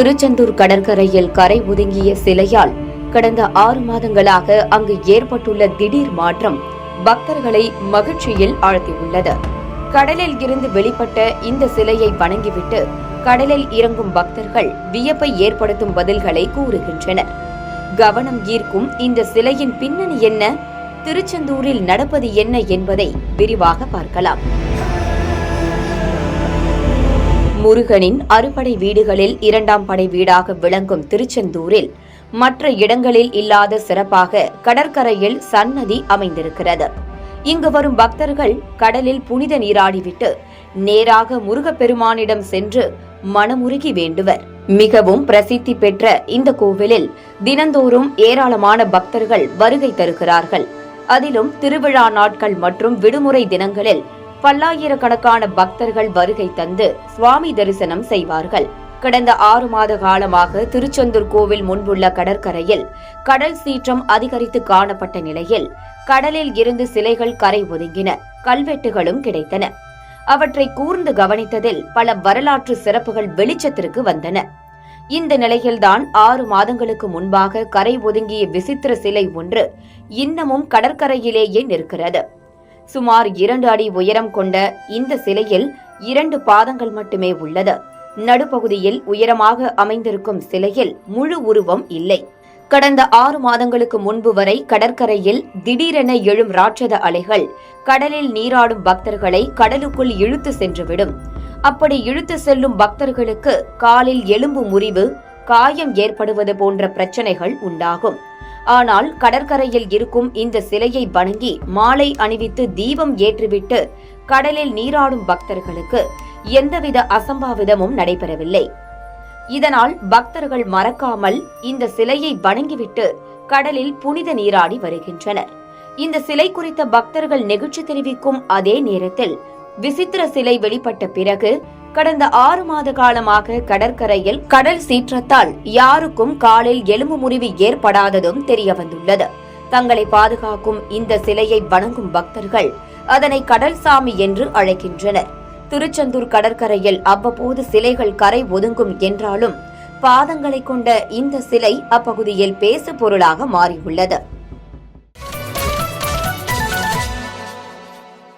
திருச்செந்தூர் கடற்கரையில் கரை ஒதுங்கிய சிலையால் கடந்த 6 மாதங்களாக அங்கு ஏற்பட்டுள்ள திடீர் மாற்றம் பக்தர்களை மகிழ்ச்சியில் ஆழ்த்தியுள்ளது. கடலில் இருந்து வெளிப்பட்ட இந்த சிலையை வணங்கிவிட்டு கடலில் இறங்கும் பக்தர்கள் வியப்பை ஏற்படுத்தும் பதில்களை கூறுகின்றனர். கவனம் ஈர்க்கும் இந்த சிலையின் பின்னணி என்ன, திருச்செந்தூரில் நடப்பது என்ன என்பதை விரிவாக பார்க்கலாம். முருகனின் அறுபடை வீடுகளில் 2ஆம் படை வீடாக விளங்கும் திருச்செந்தூரில் மற்ற இடங்களில் இல்லாத சிறப்பாக கடற்கரையில் சன்னதி அமைந்திருக்கிறது. இங்கு வரும் பக்தர்கள் கடலில் புனித நீராடிவிட்டு நேராக முருகப்பெருமானிடம் சென்று மனமுருகி வேண்டுவர். மிகவும் பிரசித்தி பெற்ற இந்த கோவிலில் தினந்தோறும் ஏராளமான பக்தர்கள் வருகை தருகிறார்கள். அதிலும் திருவிழா நாட்கள் மற்றும் விடுமுறை தினங்களில் பல்லாயிரக்கணக்கான பக்தர்கள் வருகை தந்து சுவாமி தரிசனம் செய்வார்கள். கடந்த 6 மாத காலமாக திருச்செந்தூர் கோவில் முன்புள்ள கடற்கரையில் கடல் சீற்றம் அதிகரித்து காணப்பட்ட நிலையில் கடலில் இருந்து சிலைகள் கரை ஒதுங்கின, கல்வெட்டுகளும் கிடைத்தன. அவற்றை கூர்ந்து கவனித்ததில் பல வரலாற்று சிறப்புகள் வெளிச்சத்திற்கு வந்தன. இந்த நிலையில்தான் 6 மாதங்களுக்கு முன்பாக கரை ஒதுங்கிய விசித்திர சிலை ஒன்று இன்னமும் கடற்கரையிலேயே நிற்கிறது. சுமார் 2 அடி உயரம் கொண்ட இந்த சிலையில் 2 பாதங்கள் மட்டுமே உள்ளது. நடுப்பகுதியில் உயரமாக அமைந்திருக்கும் சிலையில் முழு உருவம் இல்லை. கடந்த 6 மாதங்களுக்கு முன்பு வரை கடற்கரையில் திடீரென எழும் ராட்சத அலைகள் கடலில் நீராடும் பக்தர்களை கடலுக்குள் இழுத்து சென்றுவிடும். அப்படி இழுத்து செல்லும் பக்தர்களுக்கு காலில் எலும்பு முறிவு, காயம் ஏற்படுவது போன்ற பிரச்சனைகள் உண்டாகும். ஆனால் கடற்கரையில் இருக்கும் இந்த சிலையை வணங்கி மாலை அணிவித்து தீபம் ஏற்றிவிட்டு கடலில் நீராடும் பக்தர்களுக்கு எந்தவித அசம்பாவிதமும் நடைபெறவில்லை. இதனால் பக்தர்கள் மறக்காமல் இந்த சிலையை வணங்கிவிட்டு கடலில் புனித நீராடி வருகின்றனர். இந்த சிலை குறித்த பக்தர்கள் நெகிழ்ச்சி தெரிவிக்கும் அதே நேரத்தில் விசித்திர சிலை வெளிப்பட்ட பிறகு கடந்த 6 மாத காலமாக கடற்கரையில் கடல் சீற்றத்தால் யாருக்கும் காலில் எலும்பு முறிவு ஏற்படாததும் தெரியவந்துள்ளது. தங்களை பாதுகாக்கும் இந்த சிலையை வணங்கும் பக்தர்கள் அதனை கடல் சாமி என்று அழைக்கின்றனர். திருச்செந்தூர் கடற்கரையில் அவ்வப்போது சிலைகள் கரை ஒதுங்கும் என்றாலும் பாதங்களை கொண்ட இந்த சிலை அப்பகுதியில் பேசு பொருளாக மாறியுள்ளது.